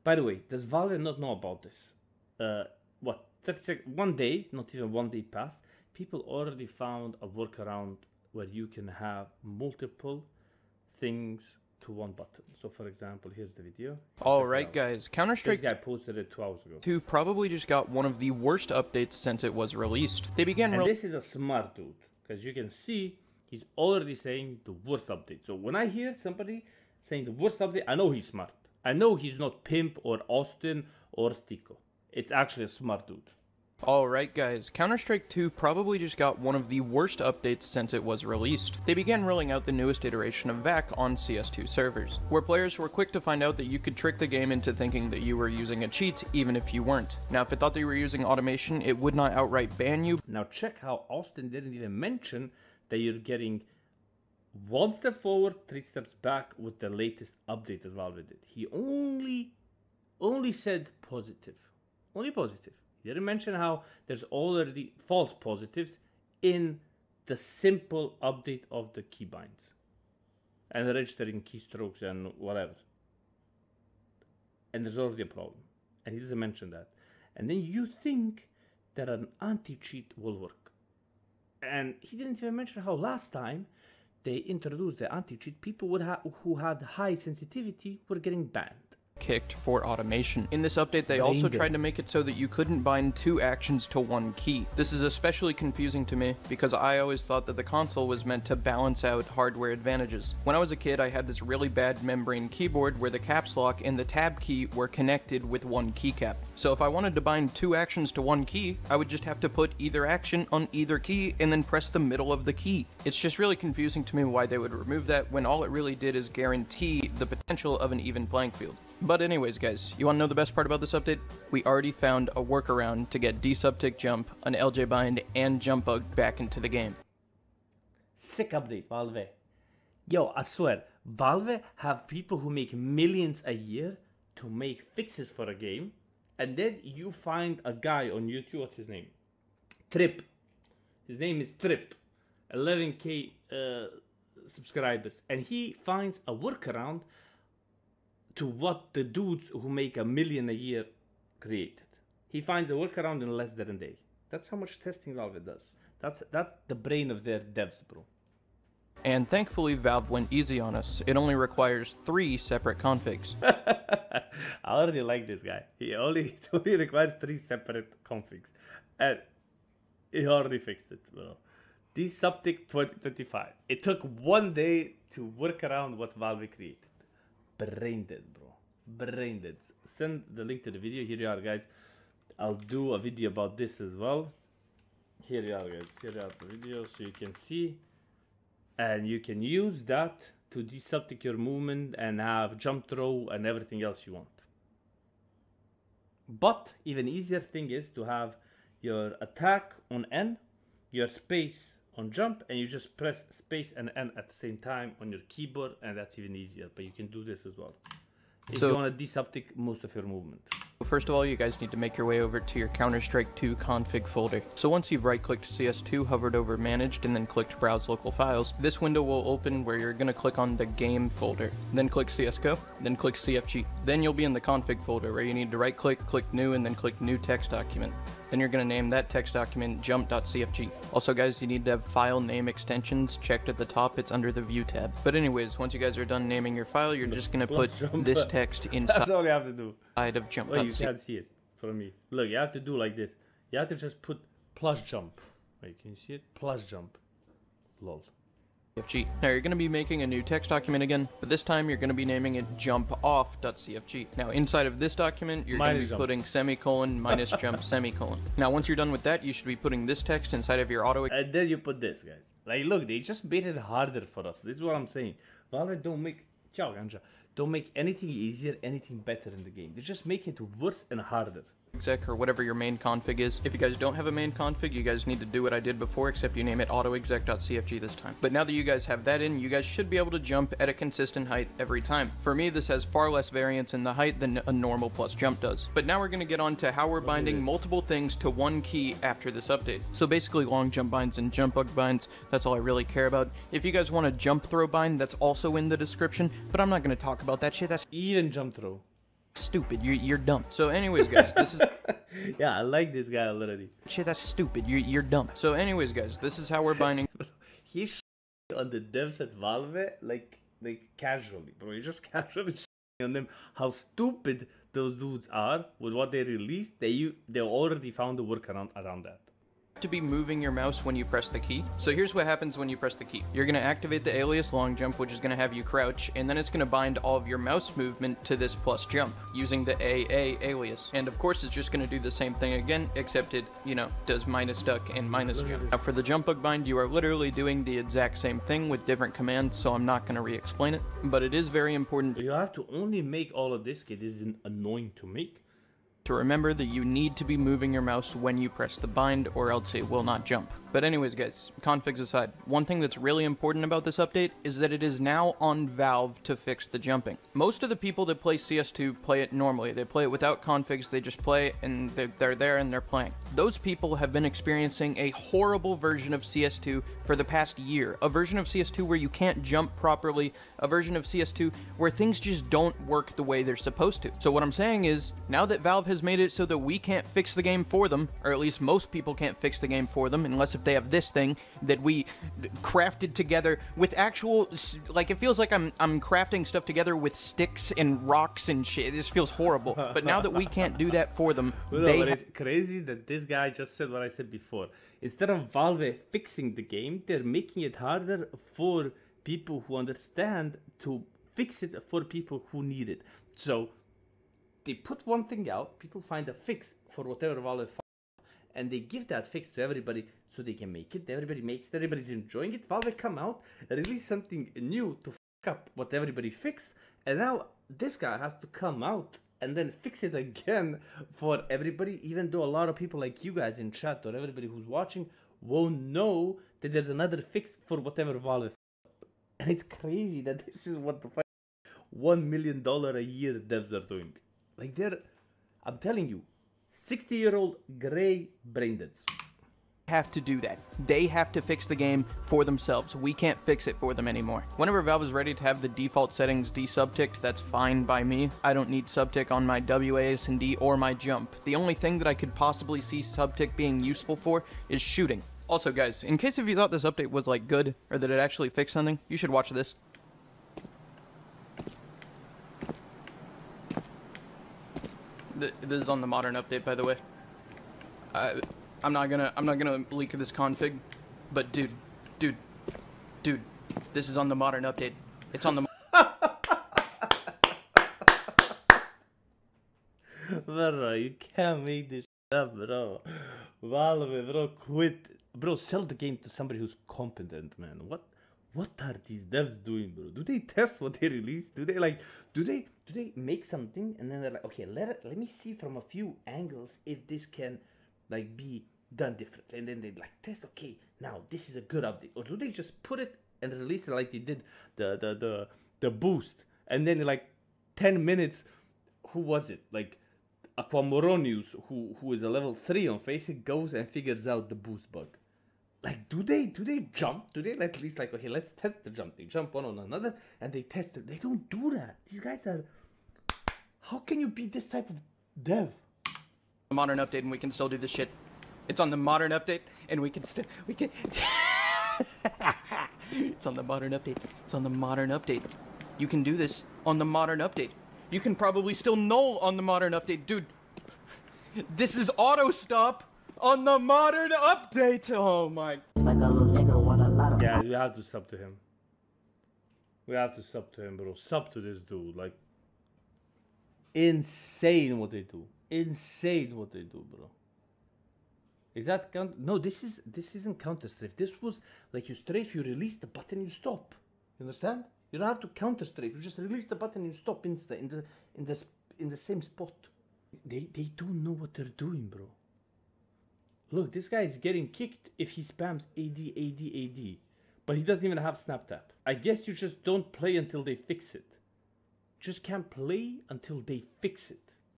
By the way, does Valve not know about this? What, 30 seconds, 1 day, not even 1 day passed, people already found a workaround where you can have multiple things to one button. So for example, here's the video. Alright guys, Counter-Strike This guy posted it 2 hours ago. 2 probably just got one of the worst updates since it was released. They began and this is a smart dude, because you can see he's already saying the worst update. So when I hear somebody saying the worst update, I know he's smart. I know he's not Pimp or Austin or Stico. It's actually a smart dude. Alright guys, Counter-Strike 2 probably just got one of the worst updates since it was released. They began rolling out the newest iteration of VAC on CS2 servers, where players were quick to find out that you could trick the game into thinking that you were using a cheat even if you weren't. Now if it thought that you were using automation, it would not outright ban you. Now check how Austin didn't even mention that you're getting 1 step forward, 3 steps back with the latest update that Valve did. He only said positive. Only positive. He didn't mention how there's already false positives in the simple update of the keybinds and registering keystrokes and whatever. And there's already a problem. And he doesn't mention that. And then you think that an anti-cheat will work. And he didn't even mention how last time they introduced the anti-cheat, people who had high sensitivity were getting banned. Kicked for automation. In this update, they also tried to make it so that you couldn't bind 2 actions to 1 key. This is especially confusing to me because I always thought that the console was meant to balance out hardware advantages. When I was a kid, I had this really bad membrane keyboard where the caps lock and the tab key were connected with 1 keycap. So if I wanted to bind 2 actions to 1 key, I would just have to put either action on either key and then press the middle of the key. It's just really confusing to me why they would remove that when all it really did is guarantee the potential of an even playing field. But anyways guys, you wanna know the best part about this update? We already found a workaround to get D-sub-tick jump, an LJ bind, and jump bug back into the game. Sick update, Valve. Yo, I swear, Valve have people who make millions a year to make fixes for a game, and then you find a guy on YouTube, what's his name? Trip. His name is Trip. 11k subscribers, and he finds a workaround to what the dudes who make $1 million a year created. He finds a workaround in less than a day. That's how much testing Valve does. That's the brain of their devs, bro. And thankfully Valve went easy on us. It only requires 3 separate configs. I already like this guy. He only requires 3 separate configs. And he already fixed it, bro. D-sub-tick 2025. It took 1 day to work around what Valve created. Brain dead, bro. Brain dead. Send the link to the video. Here you are, guys. I'll do a video about this as well. Here you are, guys. Here you are the video so you can see. And you can use that to de-sub-tick your movement and have jump throw and everything else you want. But even easier thing is to have your attack on N, your space on jump, and you just press space and N at the same time on your keyboard, and that's even easier. But you can do this as well if you want to de-sub-tick most of your movement. First of all, you guys need to make your way over to your Counter-Strike 2 config folder. So once you've right-clicked CS2, hovered over Managed, and then clicked Browse Local Files, this window will open where you're going to click on the Game folder. Then click CSGO, then click CFG. Then you'll be in the config folder where you need to right-click, click New, and then click New Text Document. Then you're going to name that text document jump.cfg. Also guys, you need to have file name extensions checked at the top. It's under the View tab. But anyways, once you guys are done naming your file, you're just going to put this text inside. That's all you have to do. Of jump. Wait, you can't see it from me. Look, you have to do like this. You have to just put plus jump. Wait, can you see it? Plus jump. Lol. CFG. Now you're going to be making a new text document again, but this time you're going to be naming it jumpoff.cfg. Now inside of this document, you're going to be putting semicolon minus jump semicolon. Now once you're done with that, you should be putting this text inside of your auto. And then you put this, guys. Like, look, they just made it harder for us. This is what I'm saying. Valve don't make... Ciao, Ganja. Don't make anything easier, anything better in the game. They just make it worse and harder. Exec or whatever your main config is. If you guys don't have a main config, you guys need to do what I did before, except you name it autoexec.cfg this time. But now that you guys have that in, you guys should be able to jump at a consistent height every time. For me, this has far less variance in the height than a normal plus jump does. But now we're going to get on to how we're binding multiple things to 1 key after this update. So basically long jump binds and jump bug binds, that's all I really care about. If you guys want a jump throw bind, that's also in the description, but I'm not going to talk about that shit. That's even jump throw. stupid. You're dumb. So anyways, guys, this is yeah, I like this guy already. shit. That's stupid. You're dumb. So anyways, guys, this is how we're binding. He's on the devs at Valve like casually, bro. He's just casually on them. How stupid those dudes are with what they released. They already found a workaround around that. To be moving your mouse when you press the key. So here's what happens when you press the key. You're going to activate the alias long jump, which is going to have you crouch, and then it's going to bind all of your mouse movement to this plus jump using the AA alias. And of course, it's just going to do the same thing again, except it, you know, does minus duck and minus jump. Now for the jump bug bind, you are literally doing the exact same thing with different commands, so I'm not going to re-explain it, but it is very important. You have to only make all of this, kid. This is annoying to make. To remember that you need to be moving your mouse when you press the bind, or else it will not jump. But anyways, guys, configs aside, one thing that's really important about this update is that it is now on Valve to fix the jumping. Most of the people that play CS2 play it normally. They play it without configs, they just play it and they're there and they're playing. Those people have been experiencing a horrible version of CS2 for the past year. A version of CS2 where you can't jump properly, a version of CS2 where things just don't work the way they're supposed to. So what I'm saying is, now that Valve has made it so that we can't fix the game for them, or at least most people can't fix the game for them, unless if they have this thing that we crafted together with actual, like, it feels like I'm crafting stuff together with sticks and rocks and shit. This feels horrible. But now that we can't do that for them, but it's crazy that this guy just said what I said before. Instead of Valve fixing the game, they're making it harder for people who understand to fix it for people who need it. So they put one thing out, people find a fix for whatever Valve found, and they give that fix to everybody so they can make it. Everybody makes it, everybody's enjoying it. Valve come out, release something new to fuck up what everybody fixed, and now this guy has to come out and then fix it again for everybody, even though a lot of people like you guys in chat or everybody who's watching won't know that there's another fix for whatever Valve. And it's crazy that this is what the $1 million a year devs are doing. Like I'm telling you, 60-year-old gray braindeads have to do that. They have to fix the game for themselves. We can't fix it for them anymore. Whenever Valve is ready to have the default settings desubticked, that's fine by me. I don't need subtick on my WASD or my jump. The only thing that I could possibly see subtick being useful for is shooting. Also guys, in case if you thought this update was like good, or that it actually fixed something, you should watch this. This is on the modern update, by the way. I'm not gonna leak this config, but dude, this is on the modern update. It's on the. Bro, you can't make this shit up, bro. Valve, bro, quit. Bro, sell the game to somebody who's competent, man. What are these devs doing, bro? Do they test what they release? Do they make something and then they're like, okay, let me see from a few angles if this can like be done differently, and then they like test, okay, now this is a good update, or do they just put it and release it like they did the boost, and then like 10 minutes, who was it, like Aquamoronius, who is a level 3 on Faceit, goes and figures out the boost bug. Like, do they jump? Do they at least like, okay, let's test the jump? They jump one on another and they test it. They don't do that. These guys are. How can you be this type of dev? Modern update and we can still do this shit. It's on the modern update and we can. It's on the modern update. It's on the modern update. You can do this on the modern update. You can probably still null on the modern update, dude. This is auto stop on the modern update. Oh my. Yeah, we have to sub to him. We have to sub to him, bro. Sub to this dude. Like, insane what they do. Insane what they do, bro. Is that count? No, this isn't counter strafe. This was like you strafe, you release the button, you stop. You understand? You don't have to counter strafe. You just release the button, you stop in the same spot. They don't know what they're doing, bro. Look, this guy is getting kicked if he spams AD, but he doesn't even have snap tap. I guess you just don't play until they fix it. Just can't play until they fix it.